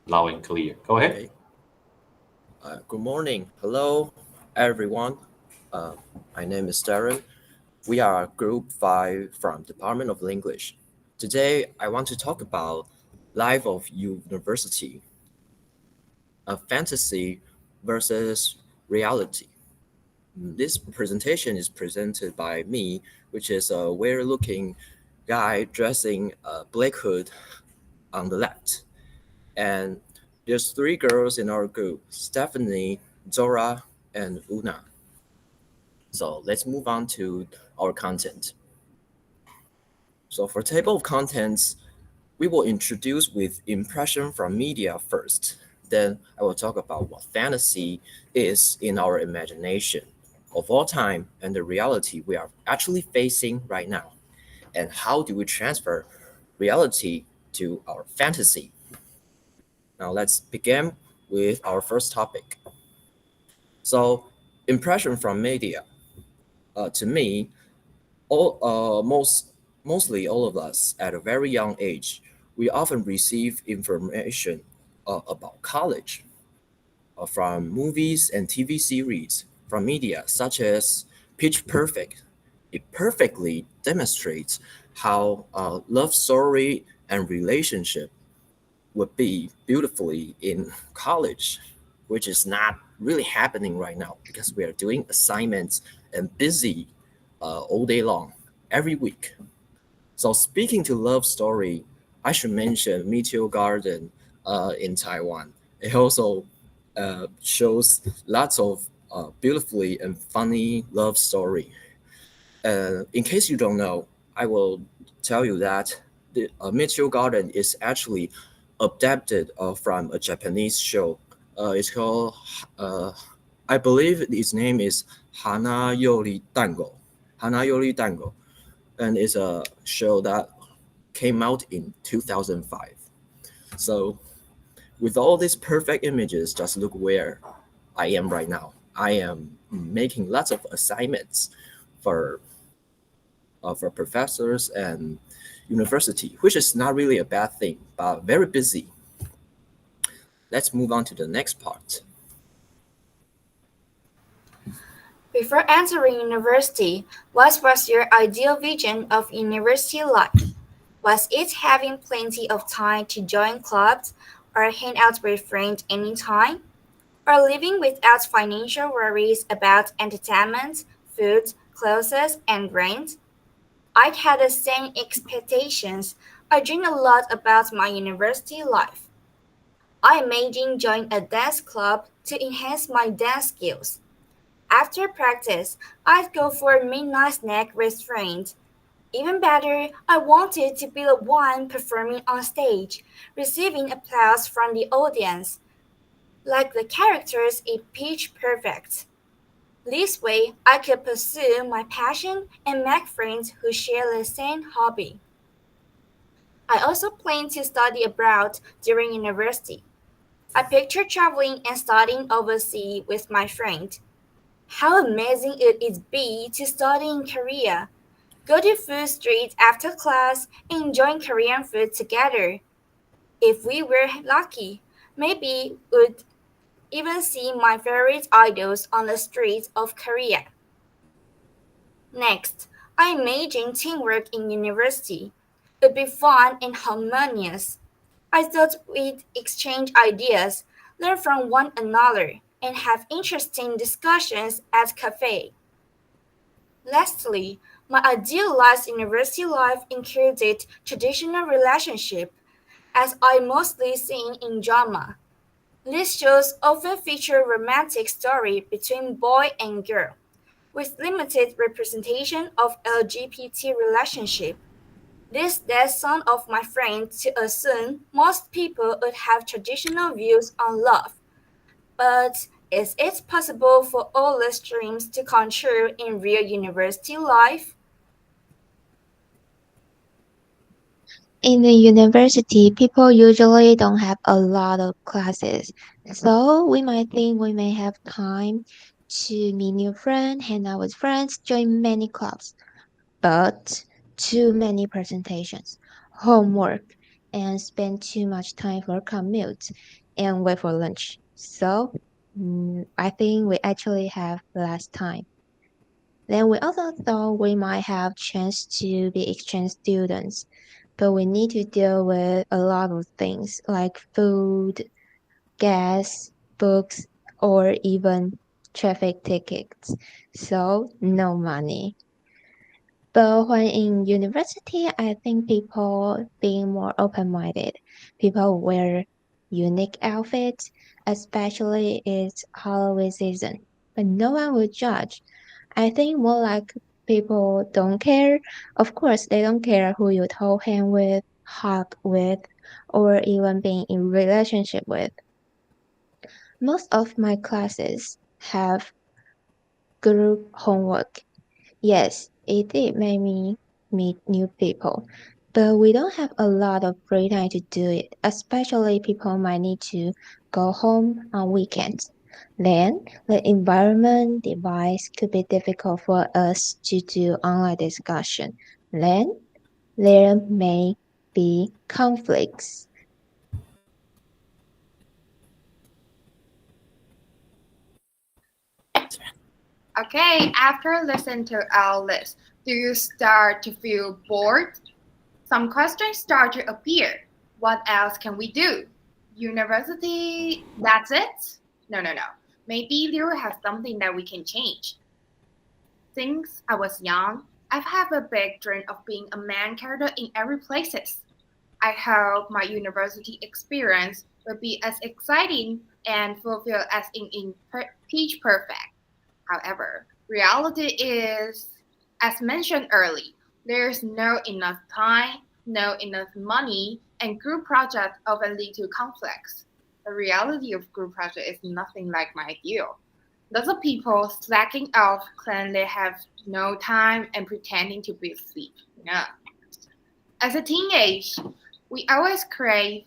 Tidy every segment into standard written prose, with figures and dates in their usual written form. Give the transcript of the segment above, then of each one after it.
loud and clear. Go ahead. Okay. Good morning. Hello, everyone. My name is Darren. We are Group 5 from Department of English. Today, I want to talk about life of university, a fantasy versus reality. This presentation is presented by me, which is a weird-looking guy dressing a black hood on the left. And there's three girls in our group, Stephanie, Zora, and Una. So let's move on to our content. So for table of contents, we will introduce with impression from media first. Then I will talk about what fantasy is in our imagination of all time and the reality we are actually facing right now. And how do we transfer reality to our fantasy? Now let's begin with our first topic. So impression from media. To me, mostly all of us at a very young age, we often receive information about college from movies and TV series, from media such as Pitch Perfect. It perfectly demonstrates how love story and relationship would be beautifully in college, which is not really happening right now because we are doing assignments and busy all day long, every week. So speaking to love story, I should mention Meteor Garden in Taiwan. It also shows lots of beautifully and funny love story. In case you don't know, I will tell you that the Meteor Garden is actually adapted from a Japanese show. It's called, uh, I believe its name is Hana Yori Dango. Hana Yori Dango. And it's a show that came out in 2005. So, with all these perfect images, just look where I am right now. I am making lots of assignments for for professors and university, which is not really a bad thing, but very busy. Let's move on to the next part. Before entering university, what was your ideal vision of university life? Was it having plenty of time to join clubs or hang out with friends anytime? Or living without financial worries about entertainment, food, clothes, and rent? I had the same expectations. I dreamed a lot about my university life. I imagined joining a dance club to enhance my dance skills. After practice, I'd go for a midnight snack with friends. Even better, I wanted to be the one performing on stage, receiving applause from the audience, like the characters in Pitch Perfect. This way, I could pursue my passion and make friends who share the same hobby. I also plan to study abroad during university. I picture traveling and studying overseas with my friend. How amazing it would be to study in Korea, go to food street after class, and enjoy Korean food together. If we were lucky, maybe we'd even see my favorite idols on the streets of Korea. Next, I imagine teamwork in university. It'd be fun and harmonious. I thought we'd exchange ideas, learn from one another, and have interesting discussions at cafe. Lastly, my idealized university life included traditional relationship, as I mostly seen in drama. These shows often feature romantic story between boy and girl, with limited representation of LGBT relationship. This led some of my friends to assume most people would have traditional views on love. But is it possible for all these dreams to come true in real university life? In the university, people usually don't have a lot of classes, so we might think we may have time to meet new friends, hang out with friends, join many clubs, but too many presentations, homework, and spend too much time for commute and wait for lunch. So I think we actually have less time. Then we also thought we might have chance to be exchange students, but we need to deal with a lot of things like food, gas, books, or even traffic tickets. So no money. But when in university, I think people being more open-minded. People wear unique outfits, especially it's Halloween season. But no one will judge. I think more like people don't care. Of course, they don't care who you hold hand with, hug with, or even being in relationship with. Most of my classes have group homework. Yes, it did make me meet new people, but we don't have a lot of free time to do it, especially people might need to go home on weekends. Then, the environment device could be difficult for us to do online discussion. Then, there may be conflicts. Okay, after listening to our list, do you start to feel bored? Some questions start to appear. What else can we do? University, that's it? No, no, no. Maybe there has something that we can change. Since I was young, I've had a big dream of being a main character in every places. I hope my university experience will be as exciting and fulfilled as in Peach Perfect. However, reality is, as mentioned earlier, there's no enough time, no enough money, and group projects often lead to conflicts. The reality of group project is nothing like my ideal. Lots of people slacking off, claiming they have no time and pretending to be asleep. No. As a teenage, we always crave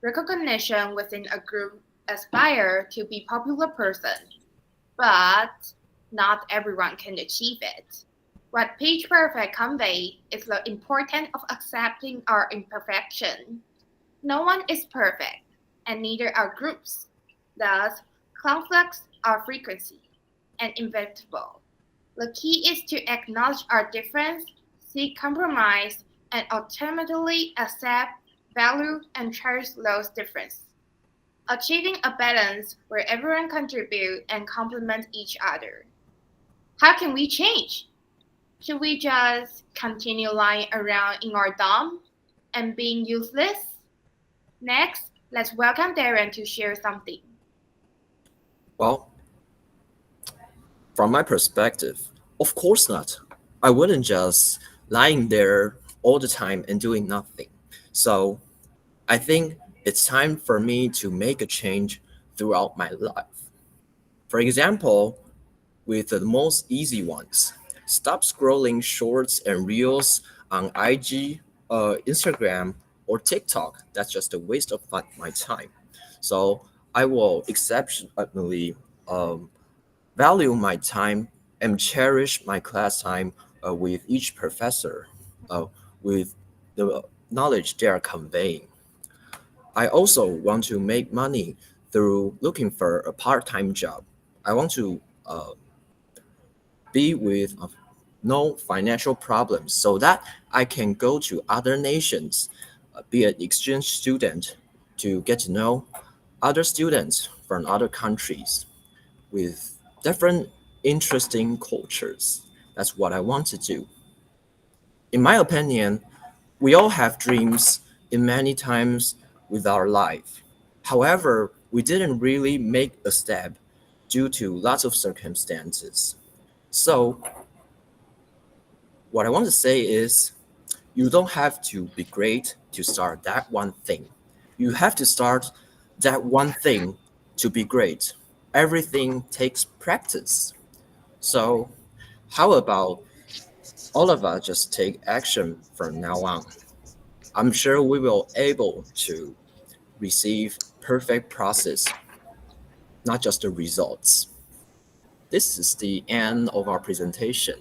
recognition within a group, aspire to be popular person, but not everyone can achieve it. What Page Perfect convey is the importance of accepting our imperfection. No one is perfect, and neither are groups. Thus, conflicts are frequency and inevitable. The key is to acknowledge our difference, seek compromise, and ultimately accept, value, and cherish those differences. Achieving a balance where everyone contributes and complements each other. How can we change? Should we just continue lying around in our dorm and being useless? Next, let's welcome Darren to share something. Well, from my perspective, of course not. I wouldn't just lying there all the time and doing nothing. So I think it's time for me to make a change throughout my life. For example, with the most easy ones, stop scrolling shorts and reels on IG, Instagram, or TikTok. That's just a waste of my time. So I will exceptionally um, value my time and cherish my class time with each professor, with the knowledge they are conveying. I also want to make money through looking for a part-time job. I want to be with no financial problems so that I can go to other nations, be an exchange student to get to know other students from other countries with different interesting cultures. That's what I want to do. In my opinion, we all have dreams in many times with our life. However, we didn't really make a step due to lots of circumstances. So, what I want to say is you don't have to be great to start that one thing. You have to start that one thing to be great. Everything takes practice. So, how about all of us just take action from now on? I'm sure we will able to receive perfect process, not just the results. This is the end of our presentation.